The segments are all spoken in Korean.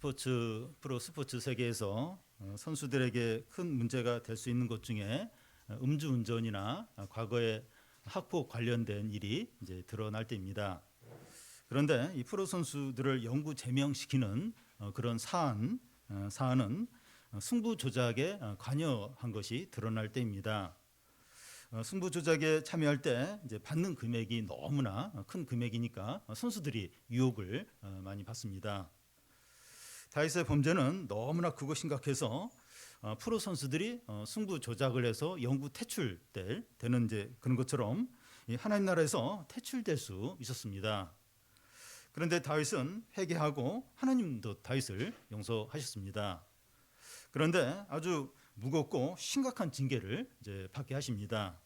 프로 스포츠 세계에서 선수들에게 큰 문제가 될 수 있는 것 중에 음주운전이나 과거에 학폭 관련된 일이 이제 드러날 때입니다. 그런데 이 프로 선수들을 영구 제명시키는 그런 사안은 승부 조작에 관여한 것이 드러날 때입니다. 승부 조작에 참여할 때 이제 받는 금액이 너무나 큰 금액이니까 선수들이 유혹을 많이 받습니다. 다윗의 범죄는 너무나 크고 심각해서 프로 선수들이 승부 조작을 해서 영구 퇴출되는 이제 그런 것처럼 하나님 나라에서 퇴출될 수 있었습니다. 그런데 다윗은 회개하고 하나님도 다윗을 용서하셨습니다. 그런데 아주 무겁고 심각한 징계를 이제 받게 하십니다.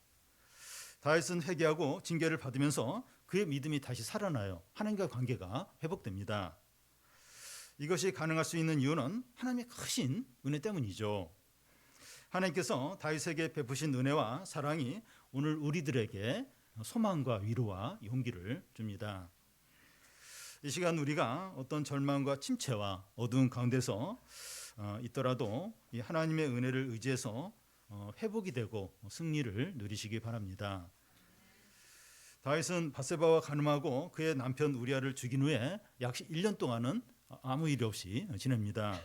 다윗은 회개하고 징계를 받으면서 그의 믿음이 다시 살아나요. 하나님과 관계가 회복됩니다. 이것이 가능할 수 있는 이유는 하나님의 크신 은혜 때문이죠. 하나님께서 다윗에게 베푸신 은혜와 사랑이 오늘 우리들에게 소망과 위로와 용기를 줍니다. 이 시간 우리가 어떤 절망과 침체와 어두운 가운데서 있더라도 이 하나님의 은혜를 의지해서 회복이 되고 승리를 누리시기 바랍니다. 다윗은 밧세바와 간음하고 그의 남편 우리아를 죽인 후에 약 1년 동안은 아무 일 없이 지냅니다.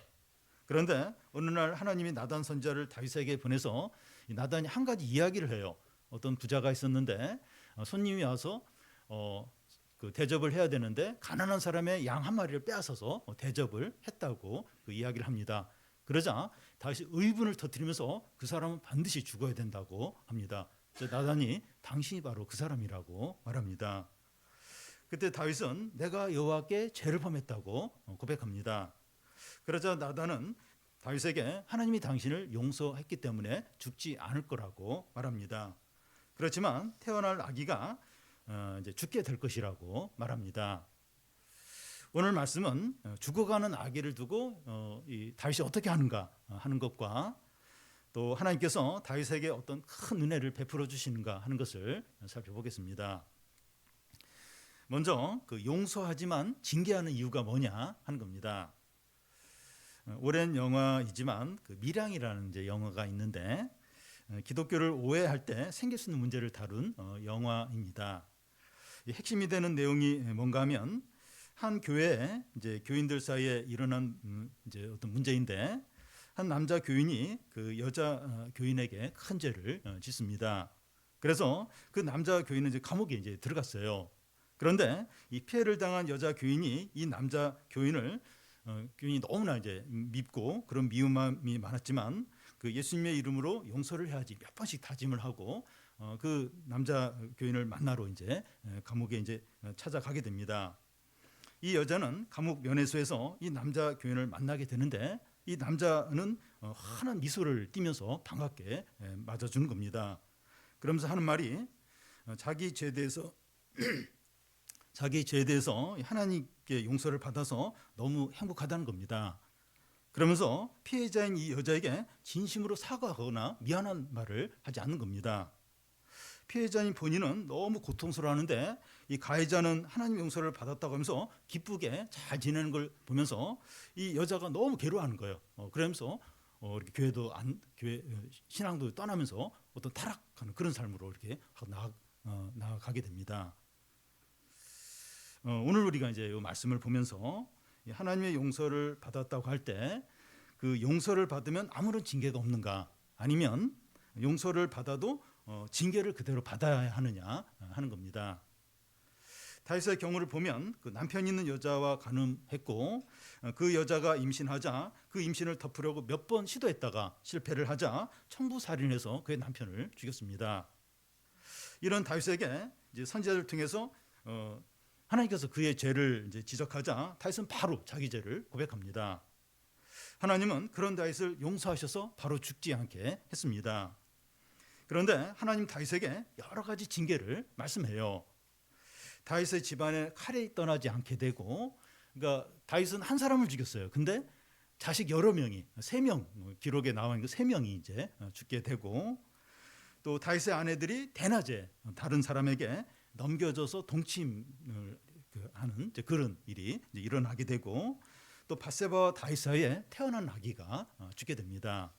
그런데 어느 날 하나님이 나단 선지자를 다윗에게 보내서 나단이 한 가지 이야기를 해요. 어떤 부자가 있었는데 손님이 와서 그 대접을 해야 되는데 가난한 사람의 양 한 마리를 빼앗아서 대접을 했다고 그 이야기를 합니다. 그러자 다윗이 의분을 터뜨리면서 그 사람은 반드시 죽어야 된다고 합니다. 나단이 당신이 바로 그 사람이라고 말합니다. 그때 다윗은 내가 여호와께 죄를 범했다고 고백합니다. 그러자 나단은 다윗에게 하나님이 당신을 용서했기 때문에 죽지 않을 거라고 말합니다. 그렇지만 태어날 아기가 이제 죽게 될 것이라고 말합니다. 오늘 말씀은 죽어가는 아기를 두고 이 다윗이 어떻게 하는가 하는 것과 또 하나님께서 다윗에게 어떤 큰 은혜를 베풀어 주시는가 하는 것을 살펴보겠습니다. 먼저 그 용서하지만 징계하는 이유가 뭐냐 하는 겁니다. 오랜 영화이지만 그 밀양이라는 이제 영화가 있는데 기독교를 오해할 때 생길 수 있는 문제를 다룬 영화입니다. 핵심이 되는 내용이 뭔가 하면 한 교회에 이제 교인들 사이에 일어난 이제 어떤 문제인데 한 남자 교인이 그 여자 교인에게 큰 죄를 짓습니다. 그래서 그 남자 교인은 이제 감옥에 이제 들어갔어요. 그런데 이 피해를 당한 여자 교인이 이 남자 교인을 교인이 너무나 이제 밉고 그런 미움이 많았지만 그 예수님의 이름으로 용서를 해야지 몇 번씩 다짐을 하고 그 남자 교인을 만나러 이제 감옥에 이제 찾아가게 됩니다. 이 여자는 감옥 면회소에서 이 남자 교인을 만나게 되는데 이 남자는 환한 미소를 띠면서 반갑게 맞아주는 겁니다. 그러면서 하는 말이 자기 죄에 대해서 하나님께 용서를 받아서 너무 행복하다는 겁니다. 그러면서 피해자인 이 여자에게 진심으로 사과하거나 미안한 말을 하지 않는 겁니다. 피해자인 본인은 너무 고통스러워하는데 이 가해자는 하나님 용서를 받았다고 하면서 기쁘게 잘 지내는 걸 보면서 이 여자가 너무 괴로워하는 거예요. 그러면서 이렇게 교회 신앙도 떠나면서 어떤 타락하는 그런 삶으로 이렇게 나아가게 됩니다. 오늘 우리가 이제 이 말씀을 보면서 하나님의 용서를 받았다고 할 때 그 용서를 받으면 아무런 징계가 없는가 아니면 용서를 받아도 징계를 그대로 받아야 하느냐 하는 겁니다. 다윗의 경우를 보면 그 남편 있는 여자와 간음했고 그 여자가 임신하자 그 임신을 덮으려고 몇 번 시도했다가 실패를 하자 청부살인해서 그의 남편을 죽였습니다. 이런 다윗에게 이제 선지자를 통해서 하나님께서 그의 죄를 이제 지적하자 다윗은 바로 자기 죄를 고백합니다. 하나님은 그런 다윗을 용서하셔서 바로 죽지 않게 했습니다. 그런데 하나님 다윗에게 여러 가지 징계를 말씀해요. 다윗의 집안에 칼이 떠나지 않게 되고, 그러니까 다윗은 한 사람을 죽였어요. 근데 자식 여러 명이 3명 기록에 나와 있는 3명이 이제 죽게 되고, 또 다윗의 아내들이 대낮에 다른 사람에게 넘겨져서 동침을 하는 그런 일이 이제 일어나게 되고, 또 밧세바와 다윗 사이에 태어난 아기가 죽게 됩니다.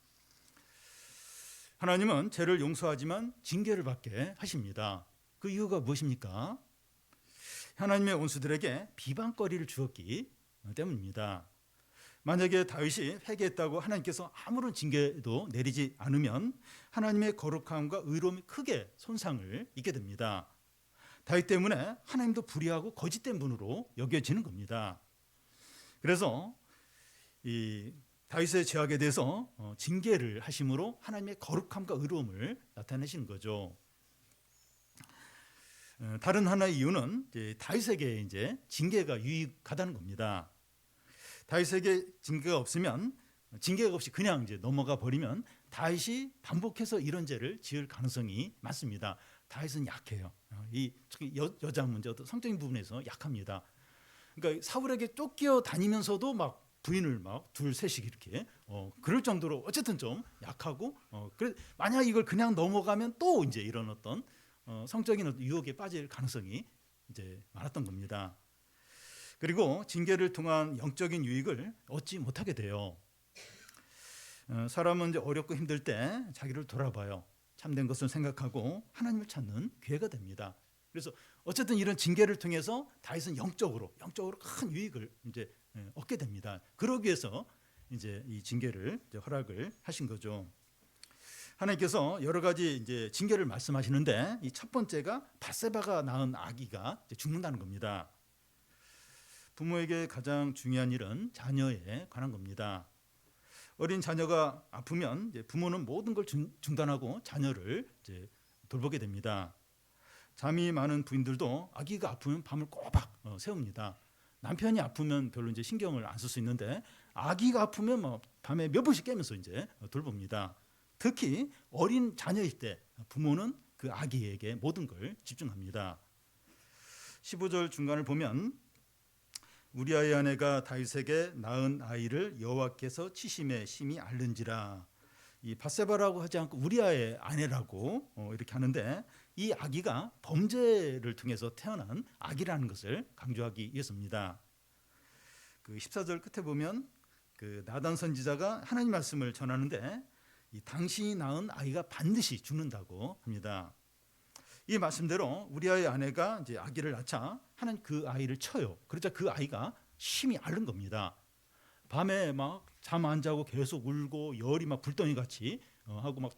하나님은 죄를 용서하지만 징계를 받게 하십니다. 그 이유가 무엇입니까? 하나님의 원수들에게 비방거리를 주었기 때문입니다. 만약에 다윗이 회개했다고 하나님께서 아무런 징계도 내리지 않으면 하나님의 거룩함과 의로움이 크게 손상을 입게 됩니다. 다윗 때문에 하나님도 불의하고 거짓된 분으로 여겨지는 겁니다. 그래서 이 다윗의 죄악에 대해서 징계를 하심으로 하나님의 거룩함과 의로움을 나타내시는 거죠. 다른 하나의 이유는 다윗에게 이제 징계가 유익하다는 겁니다. 다윗에게 징계가 없으면, 징계가 없이 그냥 이제 넘어가 버리면 다윗이 반복해서 이런 죄를 지을 가능성이 많습니다. 다윗은 약해요. 이 특히 여자 문제, 어떤 성적인 부분에서 약합니다. 그러니까 사울에게 쫓겨 다니면서도 막 부인을 막 둘 셋씩 이렇게 그럴 정도로 어쨌든 좀 약하고 그래 만약 이걸 그냥 넘어가면 또 이제 이런 어떤 성적인 유혹에 빠질 가능성이 이제 많았던 겁니다. 그리고 징계를 통한 영적인 유익을 얻지 못하게 돼요. 사람은 이제 어렵고 힘들 때 자기를 돌아봐요. 참된 것을 생각하고 하나님을 찾는 기회가 됩니다. 그래서 어쨌든 이런 징계를 통해서 다윗은 영적으로 큰 유익을 이제 얻게 됩니다. 그러기 위해서 이제 이 징계를 이제 허락을 하신 거죠. 하나님께서 여러 가지 이제 징계를 말씀하시는데 이 첫 번째가 밧세바가 낳은 아기가 이제 죽는다는 겁니다. 부모에게 가장 중요한 일은 자녀에 관한 겁니다. 어린 자녀가 아프면 이제 부모는 모든 걸 중단하고 자녀를 이제 돌보게 됩니다. 잠이 많은 부인들도 아기가 아프면 밤을 꼬박 새웁니다. 남편이 아프면 별로 이제 신경을 안 쓸 수 있는데 아기가 아프면 뭐 밤에 몇 번씩 깨면서 이제 돌봅니다. 특히 어린 자녀일 때 부모는 그 아기에게 모든 걸 집중합니다. 15절 중간을 보면 우리아의 아내가 다윗에게 낳은 아이를 여호와께서 치심에 심히 앓는지라. 이 밧세바라고 하지 않고 우리아의 아내라고 이렇게 하는데 이 아기가 범죄를 통해서 태어난 아기라는 것을 강조하기 위해서입니다. 그 14절 끝에 보면 그 나단 선지자가 하나님 말씀을 전하는데 이 당신이 낳은 아이가 반드시 죽는다고 합니다. 이 말씀대로 우리아의 아내가 이제 아기를 낳자 하나님 그 아이를 쳐요. 그러자 그 아이가 심히 앓는 겁니다. 밤에 막 잠 안 자고 계속 울고 열이 막 불덩이 같이 하고 막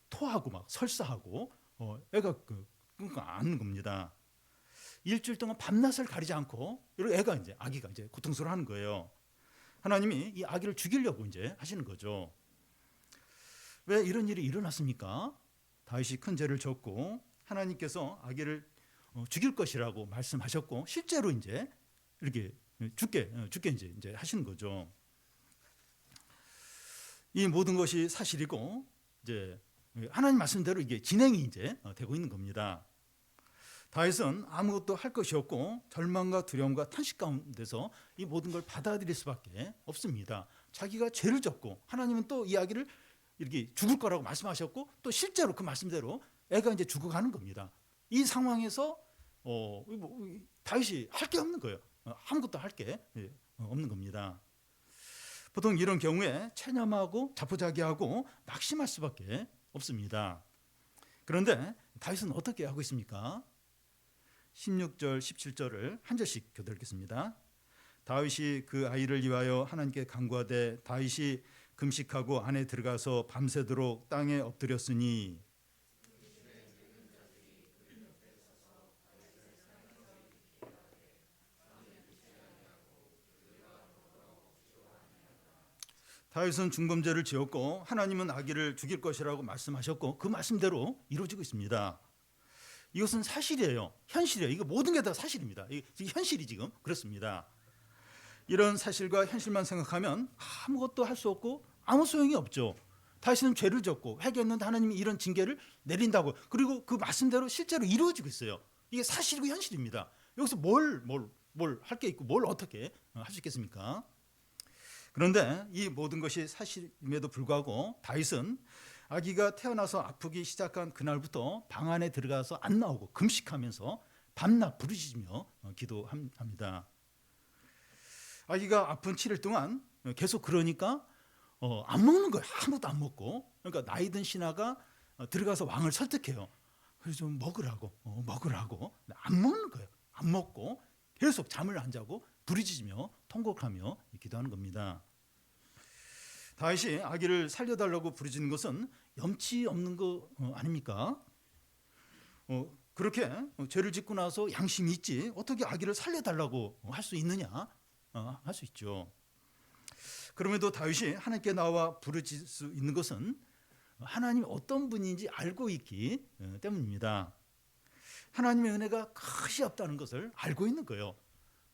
토하고 막 설사하고 애가 그러니까 앓는 겁니다. 일주일 동안 밤낮을 가리지 않고 이런 애가 이제 아기가 이제 고통스러워하는 거예요. 하나님이 이 아기를 죽이려고 이제 하시는 거죠. 왜 이런 일이 일어났습니까? 다윗이 큰 죄를 졌고 하나님께서 아기를 죽일 것이라고 말씀하셨고 실제로 이제 이렇게 죽게 이제 하시는 거죠. 이 모든 것이 사실이고 이제 하나님 말씀대로 이게 진행이 이제 되고 있는 겁니다. 다윗은 아무것도 할 것이 없고 절망과 두려움과 탄식 가운데서 이 모든 걸 받아들일 수밖에 없습니다. 자기가 죄를 졌고 하나님은 또 이 아기를 이렇게 죽을 거라고 말씀하셨고 또 실제로 그 말씀대로 애가 이제 죽어가는 겁니다. 이 상황에서 다윗이 할 게 없는 거예요. 아무것도 할 게 없는 겁니다. 보통 이런 경우에 체념하고 자포자기하고 낙심할 수밖에 없습니다. 그런데 다윗은 어떻게 하고 있습니까? 16절, 17절을 한 절씩 교독하겠습니다. 다윗이 그 아이를 위하여 하나님께 간구하되 다윗이 금식하고 안에 들어가서 밤새도록 땅에 엎드렸으니 다윗은 중범죄를 지었고 하나님은 아기를 죽일 것이라고 말씀하셨고 그 말씀대로 이루어지고 있습니다. 이것은 사실이에요. 현실이에요. 이거 모든 게 다 사실입니다. 이게 현실이 지금 그렇습니다. 이런 사실과 현실만 생각하면 아무것도 할 수 없고 아무 소용이 없죠. 다윗은 죄를 졌고 회개했는데 하나님이 이런 징계를 내린다고 그리고 그 말씀대로 실제로 이루어지고 있어요. 이게 사실이고 현실입니다. 여기서 뭘 할 게 있고 뭘 어떻게 할 수 있겠습니까? 그런데 이 모든 것이 사실임에도 불구하고 다윗은 아기가 태어나서 아프기 시작한 그날부터 방 안에 들어가서 안 나오고 금식하면서 밤낮 부르짖으며 기도합니다. 아기가 아픈 7일 동안 계속 그러니까 안 먹는 거예요. 아무것도 안 먹고. 그러니까 나이든 신하가 들어가서 왕을 설득해요. 그래서 좀 먹으라고 안 먹는 거예요. 안 먹고 계속 잠을 안 자고 부르짖으며 통곡하며 기도하는 겁니다. 다윗이 아기를 살려달라고 부르짖는 것은 염치 없는 거 아닙니까? 그렇게 죄를 짓고 나서 양심이 있지 어떻게 아기를 살려달라고 할 수 있느냐? 할 수 있죠. 그럼에도 다윗이 하나님께 나와 부르짖을 수 있는 것은 하나님이 어떤 분인지 알고 있기 때문입니다. 하나님의 은혜가 끝이 없다는 것을 알고 있는 거예요.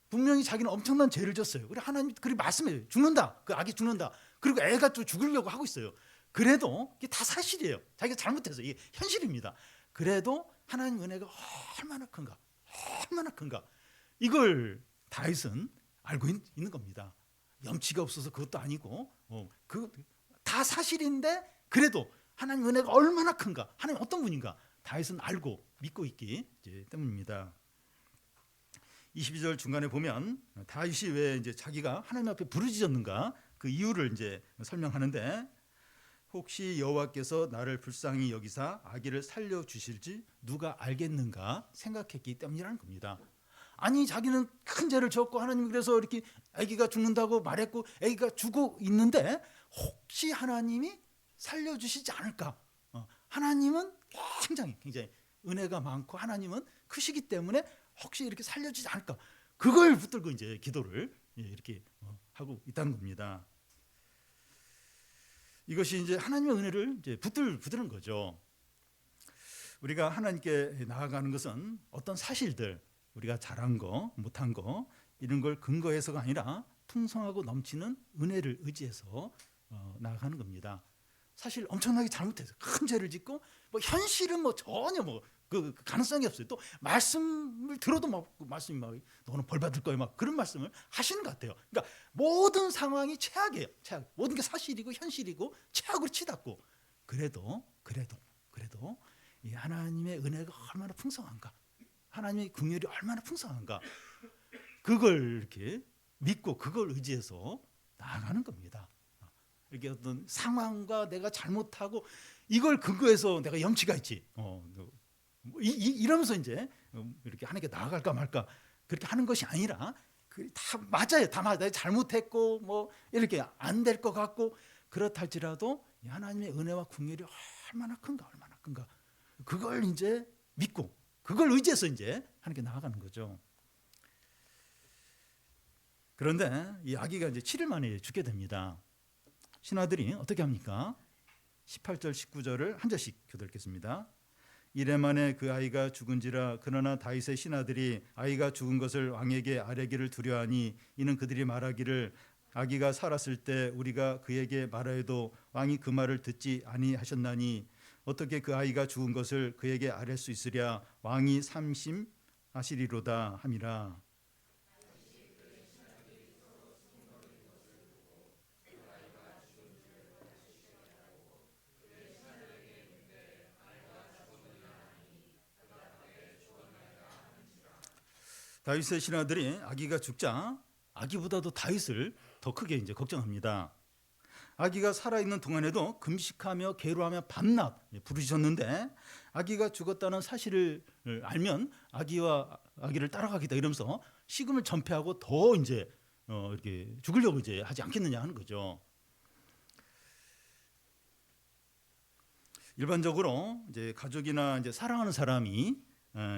분명히 자기는 엄청난 죄를 졌어요. 그래 하나님 그리 말씀해요. 죽는다. 그 아기 죽는다. 그리고 애가 또 죽으려고 하고 있어요. 그래도 이게 다 사실이에요. 자기가 잘못해서 이게 현실입니다. 그래도 하나님 은혜가 얼마나 큰가, 얼마나 큰가. 이걸 다윗은 알고 있는 겁니다. 염치가 없어서 그것도 아니고 그 다 사실인데 그래도 하나님 은혜가 얼마나 큰가, 하나님 어떤 분인가 다윗은 알고 믿고 있기 때문입니다. 22절 중간에 보면 다윗이 왜 이제 자기가 하나님 앞에 부르짖었는가 그 이유를 이제 설명하는데 혹시 여호와께서 나를 불쌍히 여기사 아기를 살려 주실지 누가 알겠는가 생각했기 때문이라는 겁니다. 아니 자기는 큰 죄를 졌고 하나님 그래서 이렇게 아기가 죽는다고 말했고 아기가 죽고 있는데 혹시 하나님이 살려주시지 않을까? 하나님은 굉장히 은혜가 많고 하나님은 크시기 때문에 혹시 이렇게 살려주지 않을까? 그걸 붙들고 이제 기도를 이렇게 하고 있다는 겁니다. 이것이 이제 하나님의 은혜를 이제 붙드는 거죠. 우리가 하나님께 나아가는 것은 어떤 사실들, 우리가 잘한 거, 못한 거 이런 걸 근거해서가 아니라 풍성하고 넘치는 은혜를 의지해서 나아가는 겁니다. 사실 엄청나게 잘못해서 큰 죄를 짓고 뭐 현실은 뭐 전혀 그 가능성이 없어요. 또 말씀을 들어도 말씀이 너는 벌 받을 거야 그런 말씀을 하시는 것 같아요. 그러니까 모든 상황이 최악이에요. 최악. 모든 게 사실이고 현실이고 최악으로 치닫고 그래도 이 하나님의 은혜가 얼마나 풍성한가, 하나님의 긍휼이 얼마나 풍성한가, 그걸 이렇게 믿고 그걸 의지해서 나아가는 겁니다. 이렇게 어떤 상황과 내가 잘못하고 이걸 근거해서 내가 염치가 있지. 이러면서 이제 이렇게 하나님께 나아갈까 말까 그렇게 하는 것이 아니라 다 맞아요. 다 맞아요. 잘못했고 뭐 이렇게 안 될 것 같고 그렇다 할지라도 하나님의 은혜와 긍휼이 얼마나 큰가 그걸 이제 믿고 그걸 의지해서 이제 하나님께 나아가는 거죠. 그런데 이 아기가 이제 7일 만에 죽게 됩니다. 신하들이 어떻게 합니까? 18절 19절을 한 절씩 교독하겠습니다. 이래 만에 그 아이가 죽은지라 그러나 다윗의 신하들이 아이가 죽은 것을 왕에게 아뢰기를 두려워하니 이는 그들이 말하기를 아기가 살았을 때 우리가 그에게 말하여도 왕이 그 말을 듣지 아니하셨나니 어떻게 그 아이가 죽은 것을 그에게 아뢰 수 있으랴 왕이 삼심하시리로다 함이라. 다윗의 신하들이 아기가 죽자 아기보다도 다윗을 더 크게 이제 걱정합니다. 아기가 살아있는 동안에도 금식하며 계로하며 밤낮 부르짖었는데 아기가 죽었다는 사실을 알면 아기를 따라가겠다 이러면서 식음을 전폐하고 더 이제 이렇게 죽으려고 이제 하지 않겠느냐 하는 거죠. 일반적으로 이제 가족이나 이제 사랑하는 사람이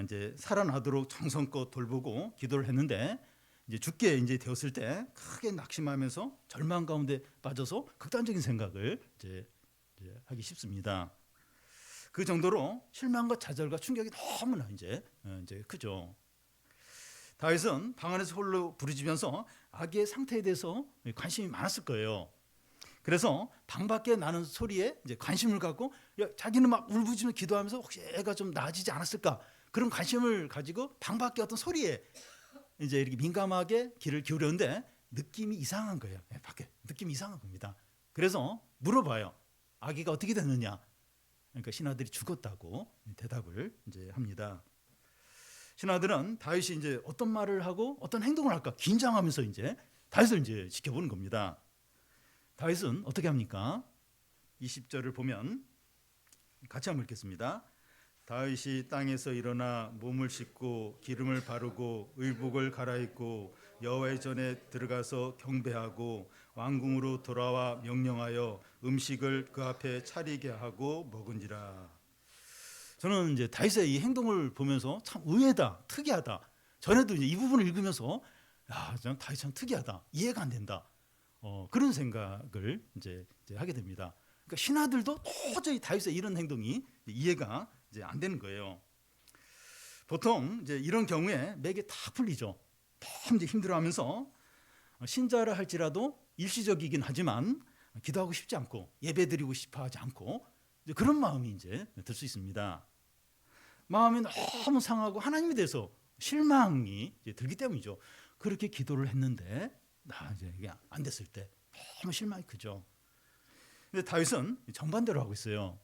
이제 살아나도록 정성껏 돌보고 기도를 했는데 이제 죽게 이제 되었을 때 크게 낙심하면서 절망 가운데 빠져서 극단적인 생각을 이제 하기 쉽습니다. 그 정도로 실망과 좌절과 충격이 너무나 이제 크죠. 다윗은 방 안에서 홀로 부르짖으면서 아기의 상태에 대해서 관심이 많았을 거예요. 그래서 방 밖에 나는 소리에 이제 관심을 갖고 자기는 막 울부짖으며 기도하면서 혹시 애가 좀 나아지지 않았을까 그런 관심을 가지고 방 밖에 어떤 소리에 이제 이렇게 민감하게 귀를 기울였는데 느낌이 이상한 거예요. 밖에 느낌이 이상한 겁니다. 그래서 물어봐요. 아기가 어떻게 됐느냐? 그러니까 신하들이 죽었다고 대답을 이제 합니다. 신하들은 다윗이 이제 어떤 말을 하고 어떤 행동을 할까 긴장하면서 이제 다윗을 이제 지켜보는 겁니다. 다윗은 어떻게 합니까? 20절을 보면 같이 한번 읽겠습니다. 다윗이 땅에서 일어나 몸을 씻고 기름을 바르고 의복을 갈아입고 여호와의 전에 들어가서 경배하고 왕궁으로 돌아와 명령하여 음식을 그 앞에 차리게 하고 먹은지라. 저는 이제 다윗의 이 행동을 보면서 참 의외다, 특이하다. 전에도 이제 이 부분을 읽으면서 전 다윗 참 특이하다, 이해가 안 된다. 그런 생각을 이제 하게 됩니다. 그러니까 신하들도 도저히 다윗의 이런 행동이 이해가 이제 안 되는 거예요. 보통 이제 이런 경우에 맥이 다 풀리죠. 너무 이제 힘들어하면서 신자라 할지라도 일시적이긴 하지만 기도하고 싶지 않고 예배드리고 싶어하지 않고 이제 그런 마음이 이제 들 수 있습니다. 마음이 너무 상하고 하나님에 대해서 실망이 이제 들기 때문이죠. 그렇게 기도를 했는데 이제 이게 안 됐을 때 너무 실망이 크죠. 근데 다윗은 정반대로 하고 있어요.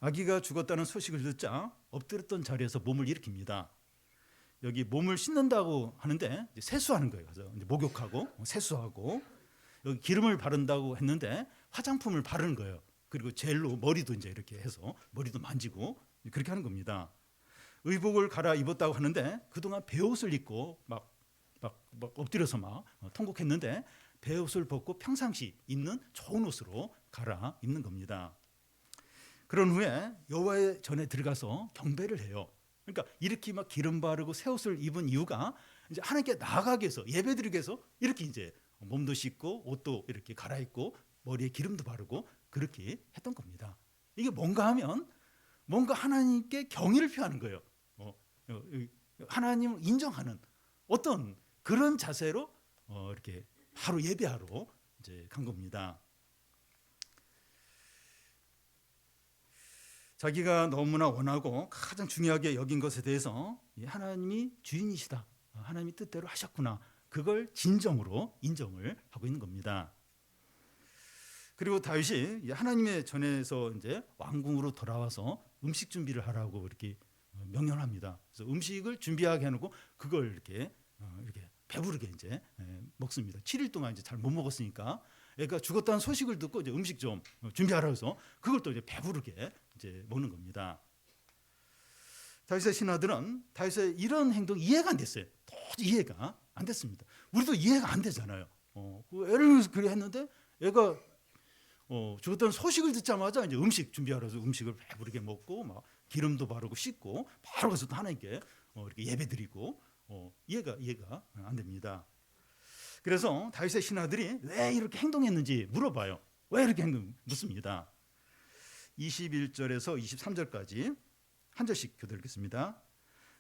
아기가 죽었다는 소식을 듣자 엎드렸던 자리에서 몸을 일으킵니다. 여기 몸을 씻는다고 하는데 이제 세수하는 거예요. 그래서 이제 목욕하고 세수하고 여기 기름을 바른다고 했는데 화장품을 바르는 거예요. 그리고 젤로 머리도 이제 이렇게 해서 머리도 만지고 그렇게 하는 겁니다. 의복을 갈아입었다고 하는데 그동안 베옷을 입고 막 엎드려서 막 통곡했는데 베옷을 벗고 평상시 입는 좋은 옷으로 갈아입는 겁니다. 그런 후에 여호와의 전에 들어가서 경배를 해요. 그러니까 이렇게 막 기름 바르고 새 옷을 입은 이유가 이제 하나님께 나아가기 위해서, 예배드리기 위해서 이렇게 이제 몸도 씻고 옷도 이렇게 갈아입고 머리에 기름도 바르고 그렇게 했던 겁니다. 이게 뭔가 하면 뭔가 하나님께 경의를 표하는 거예요. 하나님을 인정하는 어떤 그런 자세로 이렇게 바로 예배하러 이제 간 겁니다. 자기가 너무나 원하고 가장 중요하게 여긴 것에 대해서 하나님이 주인이시다, 하나님이 뜻대로 하셨구나, 그걸 진정으로 인정을 하고 있는 겁니다. 그리고 다윗이 하나님의 전에서 이제 왕궁으로 돌아와서 음식 준비를 하라고 이렇게 명령합니다. 그래서 음식을 준비하게 해놓고 그걸 이렇게 배부르게 이제 먹습니다. 7일 동안 이제 잘 못 먹었으니까 애가 죽었다는 소식을 듣고 이제 음식 좀 준비하라고 해서 그걸 또 이제 배부르게 이제 먹는 겁니다. 다윗의 신하들은 다윗의 이런 행동 이해가 안 됐어요. 도저히 이해가 안 됐습니다. 우리도 이해가 안 되잖아요. 애를 그래 했는데 애가 죽었다는 소식을 듣자마자 이제 음식 준비하라서 음식을 배부르게 먹고 막 기름도 바르고 씻고 바로 가서 또 하나님께 이렇게 예배드리고 이해가 안 됩니다. 그래서 다윗의 신하들이 왜 이렇게 행동했는지 물어봐요. 왜 이렇게 묻습니다. 21절에서 23절까지 한 절씩 교대하겠습니다.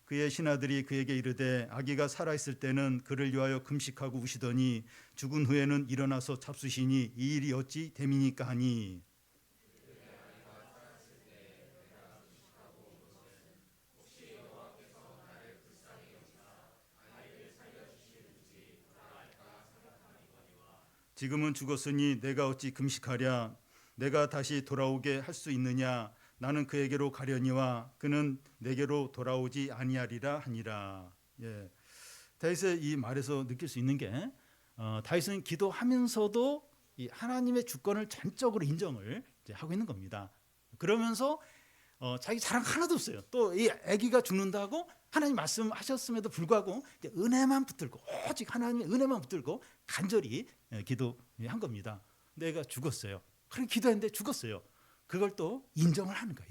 그의 신하들이 그에게 이르되 아기가 살아있을 때는 그를 위하여 금식하고 우시더니 죽은 후에는 일어나서 잡수시니 이 일이 어찌 됨이니까 하니. 지금은 죽었으니 내가 어찌 금식하랴. 내가 다시 돌아오게 할 수 있느냐. 나는 그에게로 가려니와 그는 내게로 돌아오지 아니하리라 하니라. 다윗의 이 말에서 느낄 수 있는 게 다윗은 기도하면서도 이 하나님의 주권을 전적으로 인정을 이제 하고 있는 겁니다. 그러면서 자기 자랑 하나도 없어요. 또 이 아기가 죽는다고 하나님 말씀하셨음에도 불구하고 은혜만 붙들고 오직 하나님의 은혜만 붙들고 간절히 기도한 겁니다. 내가 죽었어요. 그렇게 기도했는데 죽었어요. 그걸 또 인정을 하는 거야.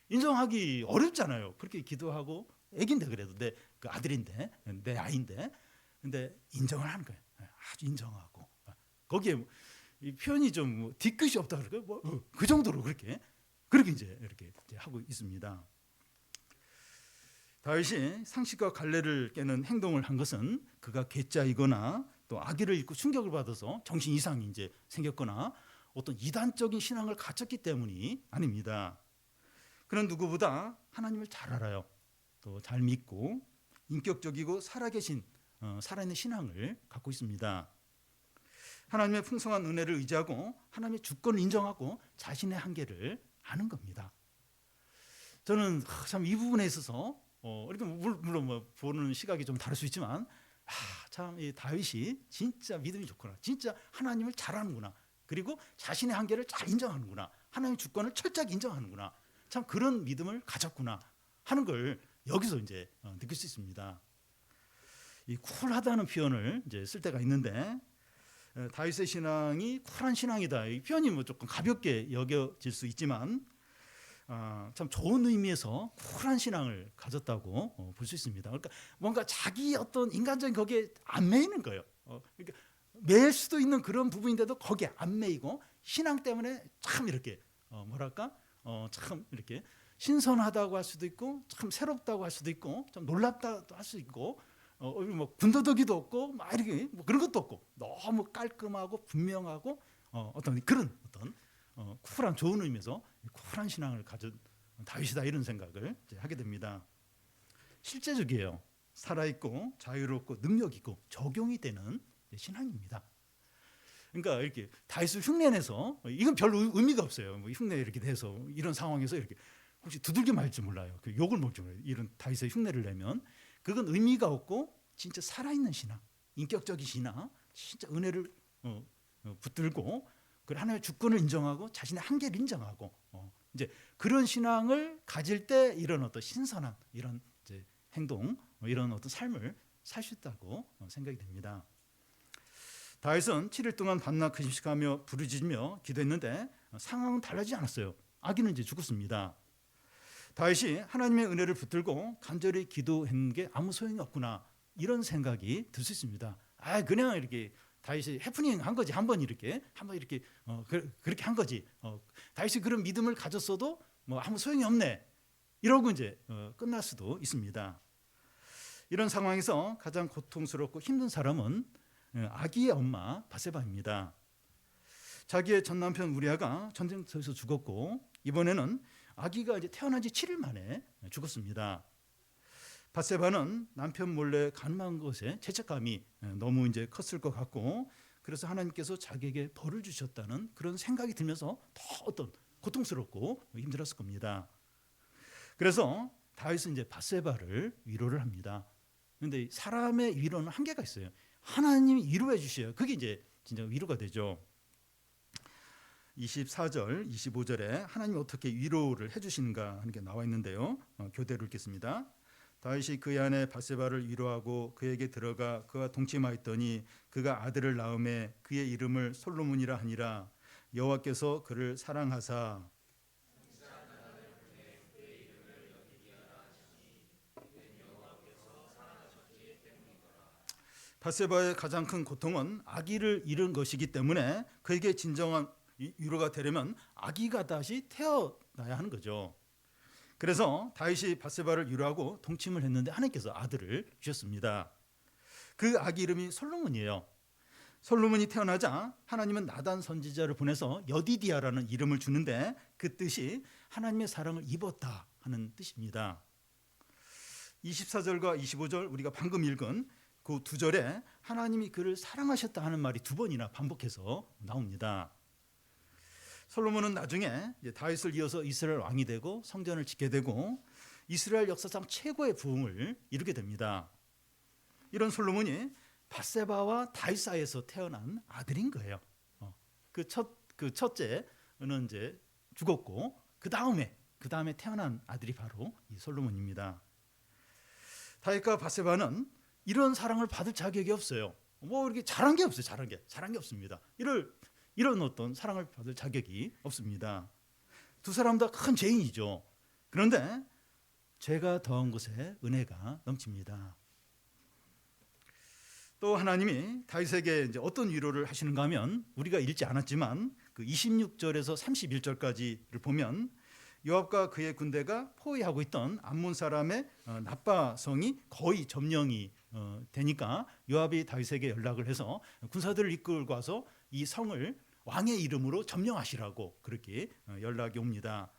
인정하기 어렵잖아요. 그렇게 기도하고 아기인데 그래도 내 그 아들인데 내 아이인데 근데 인정을 하는 거예요. 아주 인정하고 거기에 이 표현이 좀 뒤끝이 없다 그럴까요? 그 정도로 그렇게 이제 이렇게 하고 있습니다. 다윗이 상식과 갈래를 깨는 행동을 한 것은 그가 괴짜이거나 또 악의를 잊고 충격을 받아서 정신 이상이 이제 생겼거나 어떤 이단적인 신앙을 갖췄기 때문이 아닙니다. 그는 누구보다 하나님을 잘 알아요. 또 잘 믿고 인격적이고 살아있는 신앙을 갖고 있습니다. 하나님의 풍성한 은혜를 의지하고 하나님의 주권을 인정하고 자신의 한계를 아는 겁니다. 저는 참 이 부분에 있어서 이렇게 물론 보는 시각이 좀 다를 수 있지만 참 이 다윗이 진짜 믿음이 좋구나. 진짜 하나님을 잘 아는구나. 그리고 자신의 한계를 잘 인정하는구나. 하나님의 주권을 철저하게 인정하는구나. 참 그런 믿음을 가졌구나 하는 걸 여기서 이제 느낄 수 있습니다. 이 쿨하다는 표현을 이제 쓸 때가 있는데 다윗의 신앙이 쿨한 신앙이다. 이 표현이 뭐 조금 가볍게 여겨질 수 있지만 참 좋은 의미에서 쿨한 신앙을 가졌다고 볼 수 있습니다. 그러니까 뭔가 자기 어떤 인간적인 거기에 안 매이는 거예요. 그러니까 매일 수도 있는 그런 부분인데도 거기에 안 매이고 신앙 때문에 참 이렇게 뭐랄까 참 이렇게 신선하다고 할 수도 있고 참 새롭다고 할 수도 있고 좀 놀랍다고 할 수 있고 뭐 군더더기도 없고 막 이렇게 뭐 그런 것도 없고 너무 깔끔하고 분명하고 어떤 그런 어떤 쿨한 좋은 의미에서 쿨한 신앙을 가진 다윗이다 이런 생각을 이제 하게 됩니다. 실제적이에요. 살아있고 자유롭고 능력 있고 적용이 되는 신앙입니다. 그러니까 이렇게 다윗을 흉내내서 이건 별로 의미가 없어요. 뭐 흉내 이렇게 돼서 이런 상황에서 이렇게 혹시 두들겨 맞을지 몰라요. 그 욕을 먹지 몰라요. 이런 다윗의 흉내를 내면 그건 의미가 없고 진짜 살아있는 신앙, 인격적인 신앙, 진짜 은혜를 붙들고 그 하나님의 주권을 인정하고 자신의 한계를 인정하고 이제 그런 신앙을 가질 때 이런 어떤 신선한 이런 이제 행동, 이런 어떤 삶을 살 수 있다고 생각이 됩니다. 다윗은 7일 동안 밤낮 금식하며 부르짖으며 기도했는데 상황은 달라지지 않았어요. 아기는 이제 죽었습니다. 다윗이 하나님의 은혜를 붙들고 간절히 기도한 게 아무 소용이 없구나 이런 생각이 들 수 있습니다. 그냥 이렇게 다윗이 해프닝 한 거지 한번 이렇게 그렇게 한 거지. 다윗이 그런 믿음을 가졌어도 뭐 아무 소용이 없네 이러고 이제 끝날 수도 있습니다. 이런 상황에서 가장 고통스럽고 힘든 사람은 아기의 엄마 바세바입니다. 자기의 전 남편 우리아가 전쟁터에서 죽었고 이번에는 아기가 이제 태어난 지 7일 만에 죽었습니다. 바세바는 남편 몰래 가늠한 것에 죄책감이 너무 이제 컸을 것 같고 그래서 하나님께서 자기에게 벌을 주셨다는 그런 생각이 들면서 더 어떤 고통스럽고 힘들었을 겁니다. 그래서 다윗은 이제 바세바를 위로를 합니다. 그런데 사람의 위로는 한계가 있어요. 하나님이 위로해 주셔요. 그게 이제 진짜 위로가 되죠. 24절, 25절에 하나님이 어떻게 위로를 해주시는가 하는 게 나와 있는데요. 교대로 읽겠습니다. 다윗이 그의 아내 바세바를 위로하고 그에게 들어가 그와 동침하였더니 그가 아들을 낳음에 그의 이름을 솔로몬이라 하니라. 여호와께서 그를 사랑하사 바세바의 가장 큰 고통은 아기를 잃은 것이기 때문에 그에게 진정한 위로가 되려면 아기가 다시 태어나야 하는 거죠. 그래서 다윗이 바세바를 위로하고 동침을 했는데 하나님께서 아들을 주셨습니다. 그 아기 이름이 솔로몬이에요. 솔로몬이 태어나자 하나님은 나단 선지자를 보내서 여디디아라는 이름을 주는데 그 뜻이 하나님의 사랑을 입었다 하는 뜻입니다. 24절과 25절 우리가 방금 읽은 그 두 절에 하나님이 그를 사랑하셨다 하는 말이 두 번이나 반복해서 나옵니다. 솔로몬은 나중에 다윗을 이어서 이스라엘 왕이 되고 성전을 짓게 되고 이스라엘 역사상 최고의 부흥을 이루게 됩니다. 이런 솔로몬이 바세바와 다윗 사이에서 태어난 아들인 거예요. 그 첫째는 이제 죽었고 그 다음에 태어난 아들이 바로 이 솔로몬입니다. 다윗과 바세바는 이런 사랑을 받을 자격이 없어요. 뭐 이렇게 잘한 게 없어요. 잘한 게 없습니다. 이런 어떤 사랑을 받을 자격이 없습니다. 두 사람 다 큰 죄인이죠. 그런데 죄가 더한 곳에 은혜가 넘칩니다. 또 하나님이 다윗에게 이제 어떤 위로를 하시는가 하면 우리가 읽지 않았지만 그 26절에서 31절까지를 보면 요압과 그의 군대가 포위하고 있던 암몬 사람의 납바성이 거의 점령이 되니까 요압이 다윗에게 연락을 해서 군사들을 이끌고 와서 이 성을 왕의 이름으로 점령하시라고 그렇게 연락이 옵니다.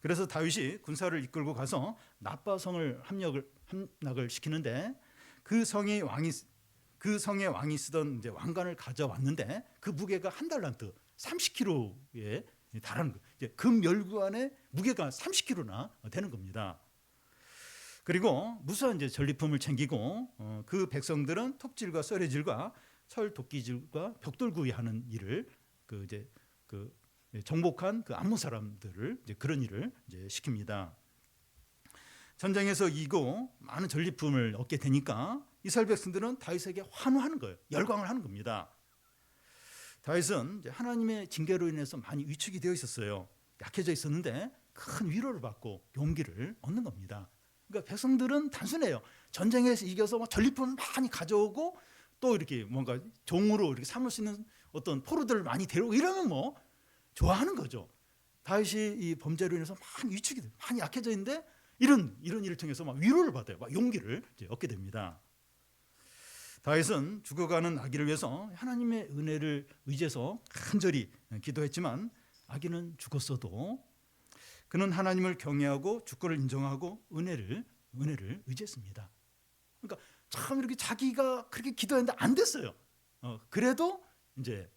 그래서 다윗이 군사를 이끌고 가서 납바성을 함락을 시키는데 그 성의 왕이 쓰던 이제 왕관을 가져왔는데 그 무게가 한 달란트 30kg에 달하는 거. 이제 금 열관의 무게가 30kg나 되는 겁니다. 그리고 무수한 이제 전리품을 챙기고 그 백성들은 톱질과 썰매질과 철 도끼질과 벽돌구이하는 일을 그 이제 그 정복한 그 암몬 사람들을 이제 그런 일을 이제 시킵니다. 전쟁에서 이기고 많은 전리품을 얻게 되니까 이스라엘 백성들은 다윗에게 환호하는 거예요. 열광을 하는 겁니다. 다윗은 이제 하나님의 징계로 인해서 많이 위축이 되어 있었어요. 약해져 있었는데 큰 위로를 받고 용기를 얻는 겁니다. 그러니까 백성들은 단순해요. 전쟁에서 이겨서 막 전리품을 많이 가져오고 또 이렇게 뭔가 종으로 이렇게 삼을 수 있는 어떤 포로들을 많이 데려오고 이러면 뭐 좋아하는 거죠. 다윗이 이 범죄로 인해서 많이 위축이 돼요. 많이 약해져 있는데 이런 일을 통해서 막 위로를 받아요. 막 용기를 이제 얻게 됩니다. 다윗은 죽어가는 아기를 위해서 하나님의 은혜를 의지해서 간절히 기도했지만 아기는 죽었어도 그는 하나님을 경외하고 주권을 인정하고 은혜를 의지했습니다. 그러니까 참 이렇게 자기가 그렇게 기도했는데 안 됐어요. 그래도 이제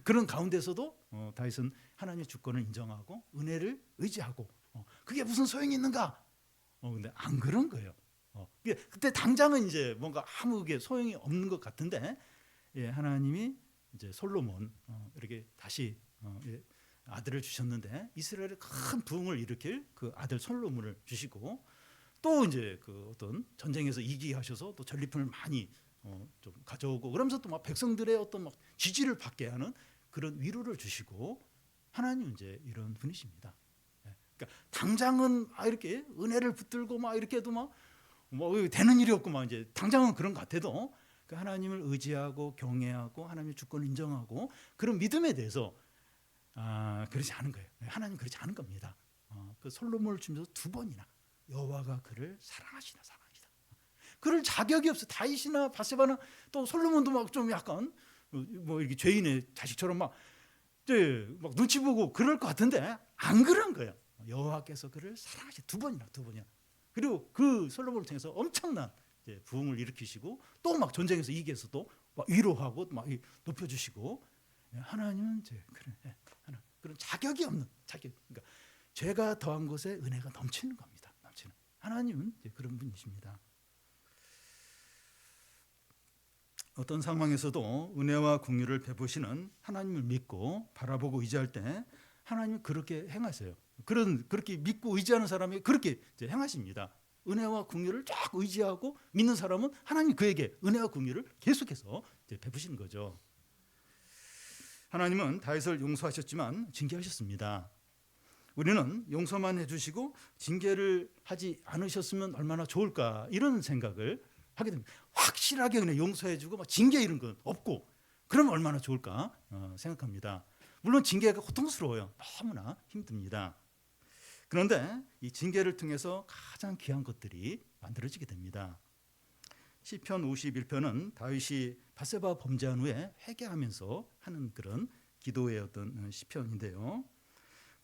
그런 가운데서도 다윗은 하나님의 주권을 인정하고 은혜를 의지하고 그게 무슨 소용이 있는가? 근데 안 그런 거예요. 그때 당장은 이제 뭔가 아무 게 소용이 없는 것 같은데 하나님이 이제 솔로몬 이렇게 다시 아들을 주셨는데 이스라엘에 큰 부흥을 일으킬 그 아들 솔로몬을 주시고 또 이제 그 어떤 전쟁에서 이기게 하셔서 또 전리품을 많이 좀 가져오고 그러면서 또 막 백성들의 어떤 막 지지를 받게 하는 그런 위로를 주시고 하나님 이제 이런 분이십니다. 그러니까 당장은 이렇게 은혜를 붙들고 막 이렇게 해도 뭐 되는 일이 없고 막 이제 당장은 그런 것 같아도 그 하나님을 의지하고 경외하고 하나님의 주권을 인정하고 그런 믿음에 대해서 그러지 않은 거예요. 하나님 그러지 않은 겁니다. 그 솔로몬을 주면서 2번이나 여호와가 그를 사랑하시나. 그럴 자격이 없어. 다윗이나 바세바나 또 솔로몬도 막 좀 약간 뭐 이렇게 죄인의 자식처럼 막 눈치 보고 그럴 것 같은데 안 그런 거예요. 여호와께서 그를 사랑하시 2번이나. 그리고 그 솔로몬을 통해서 엄청난 부흥을 일으키시고 또 막 전쟁에서 이겨서도 막 위로하고 막 높여주시고 하나님은 그런 자격이 없는 그러니까 죄가 더한 곳에 은혜가 넘치는 겁니다. 하나님은 그런 분이십니다. 어떤 상황에서도 은혜와 긍휼을 베푸시는 하나님을 믿고 바라보고 의지할 때 하나님은 그렇게 행하세요. 그렇게 믿고 의지하는 사람이 그렇게 행하십니다. 은혜와 긍휼을 쫙 의지하고 믿는 사람은 하나님이 그에게 은혜와 긍휼을 계속해서 베푸시는 거죠. 하나님은 다윗을 용서하셨지만 징계하셨습니다. 우리는 용서만 해주시고 징계를 하지 않으셨으면 얼마나 좋을까 이런 생각을 하게 됩니다. 확실하게 그냥 용서해주고 막 징계 이런 건 없고 그러면 얼마나 좋을까 생각합니다. 물론 징계가 고통스러워요. 너무나 힘듭니다. 그런데 이 징계를 통해서 가장 귀한 것들이 만들어지게 됩니다. 시편 51편은 다윗이 바세바 범죄한 후에 회개하면서 하는 그런 기도의 어떤 시편인데요.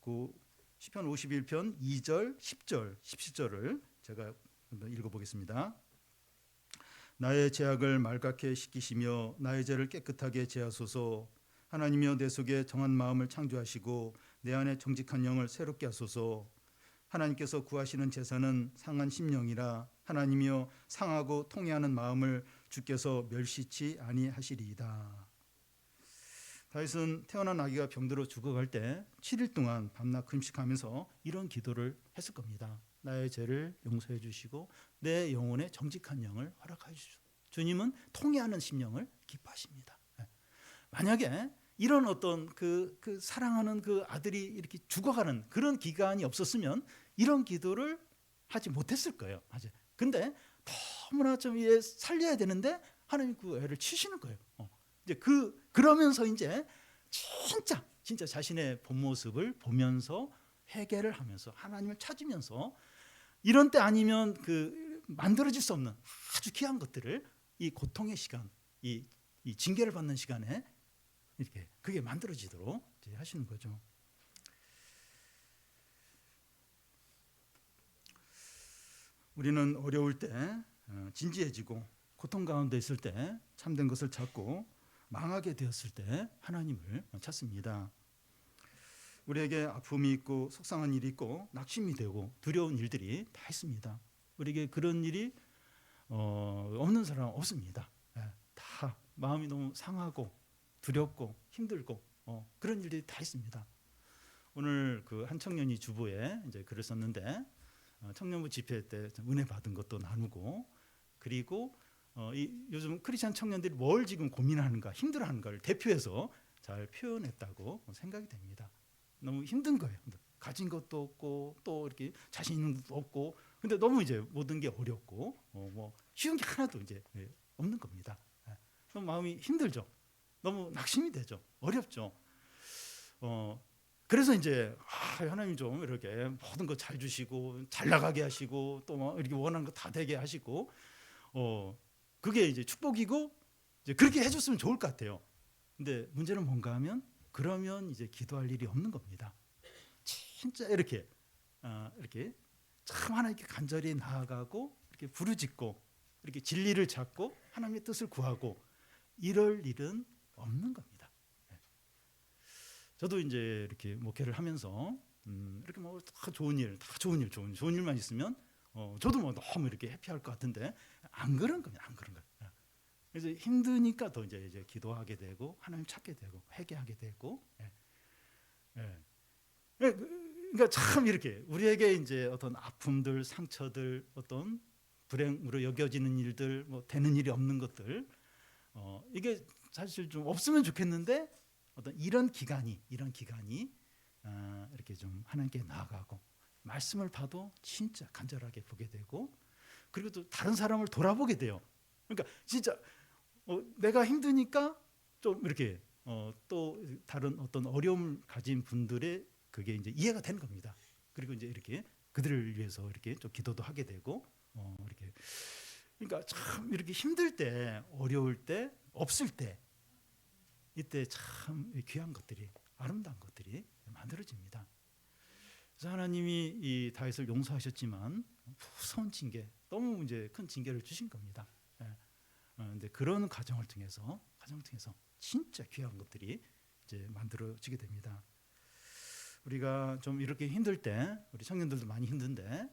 그 시편 51편 2절, 10절, 17절을 제가 한번 읽어보겠습니다. 나의 죄악을 말갛게 씻기시며 나의 죄를 깨끗하게 제하소서. 하나님이여 내 속에 정한 마음을 창조하시고 내 안에 정직한 영을 새롭게 하소서. 하나님께서 구하시는 제사는 상한 심령이라. 하나님이여 상하고 통회하는 마음을 주께서 멸시치 아니하시리이다. 다윗은 태어난 아기가 병들어 죽어갈 때 7일 동안 밤낮 금식하면서 이런 기도를 했을 겁니다. 나의 죄를 용서해 주시고 내 영혼에 정직한 영을 허락하여 주시오. 주님은 통회하는 심령을 기뻐하십니다. 만약에 이런 어떤 그 사랑하는 그 아들이 이렇게 죽어가는 그런 기간이 없었으면 이런 기도를 하지 못했을 거예요. 근데 너무나 좀 살려야 되는데 하나님 그 애를 치시는 거예요. 이제 그러면서 이제 진짜 자신의 본 모습을 보면서 회개를 하면서 하나님을 찾으면서 이런 때 아니면 만들어질 수 없는 아주 귀한 것들을 이 고통의 시간, 이 징계를 받는 시간에 이렇게 그게 만들어지도록 하시는 거죠. 우리는 어려울 때 진지해지고 고통 가운데 있을 때 참된 것을 찾고 망하게 되었을 때 하나님을 찾습니다. 우리에게 아픔이 있고 속상한 일이 있고 낙심이 되고 두려운 일들이 다 있습니다. 우리에게 그런 일이 없는 사람 없습니다. 예, 다 마음이 너무 상하고 두렵고 힘들고 그런 일들이 다 있습니다. 오늘 그 한 청년이 주보에 이제 글을 썼는데 청년부 집회 때 은혜 받은 것도 나누고, 그리고 요즘 크리스찬 청년들이 뭘 지금 고민하는가 힘들어하는가를 대표해서 잘 표현했다고 생각이 됩니다. 너무 힘든 거예요. 가진 것도 없고 또 이렇게 자신 있는 것도 없고, 근데 너무 이제 모든 게 어렵고 뭐 쉬운 게 하나도 이제 없는 겁니다. 너무 마음이 힘들죠. 너무 낙심이 되죠. 어렵죠. 그래서 이제 하나님 좀 이렇게 모든 거 잘 주시고 잘 나가게 하시고 또 뭐 이렇게 원하는 거 다 되게 하시고 그게 이제 축복이고 이제 그렇게 해줬으면 좋을 것 같아요. 근데 문제는 뭔가 하면 그러면 이제 기도할 일이 없는 겁니다. 진짜 이렇게 참 하나님께 간절히 나아가고 이렇게 부르짖고 이렇게 진리를 찾고 하나님의 뜻을 구하고 이럴 일은 없는 겁니다. 저도 이제 이렇게 목회를 하면서 이렇게 뭐 다 좋은 일만 있으면 저도 뭐 너무 이렇게 해피할 것 같은데 안 그런 겁니다. 안 그런 거예요. 그래서 힘드니까 더 이제 기도하게 되고 하나님 찾게 되고 회개하게 되고. 그러니까 참 이렇게 우리에게 이제 어떤 아픔들, 상처들, 어떤 불행으로 여겨지는 일들, 뭐 되는 일이 없는 것들, 이게 사실 좀 없으면 좋겠는데 어떤 이런 기간이 이렇게 좀 하나님께 나아가고 말씀을 봐도 진짜 간절하게 보게 되고, 그리고 또 다른 사람을 돌아보게 돼요. 그러니까 진짜 내가 힘드니까 좀 이렇게 또 다른 어떤 어려움을 가진 분들의 그게 이제 이해가 되는 겁니다. 그리고 이제 이렇게 그들을 위해서 이렇게 좀 기도도 하게 되고 이렇게. 그러니까 참 이렇게 힘들 때, 어려울 때, 없을 때, 이때 참 귀한 것들이, 아름다운 것들이 만들어집니다. 그래서 하나님이 이 다윗을 용서하셨지만 무서운 징계, 너무 이제 큰 징계를 주신 겁니다. 근데 그런 과정을 통해서 진짜 귀한 것들이 이제 만들어지게 됩니다. 우리가 좀 이렇게 힘들 때, 우리 청년들도 많이 힘든데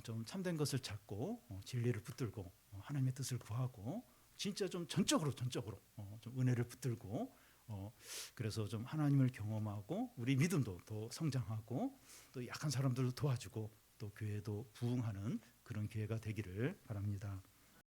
좀 참된 것을 찾고 진리를 붙들고 하나님의 뜻을 구하고 진짜 좀 전적으로 좀 은혜를 붙들고 그래서 좀 하나님을 경험하고 우리 믿음도 더 성장하고 또 약한 사람들도 도와주고 또 교회도 부흥하는 그런 기회가 되기를 바랍니다.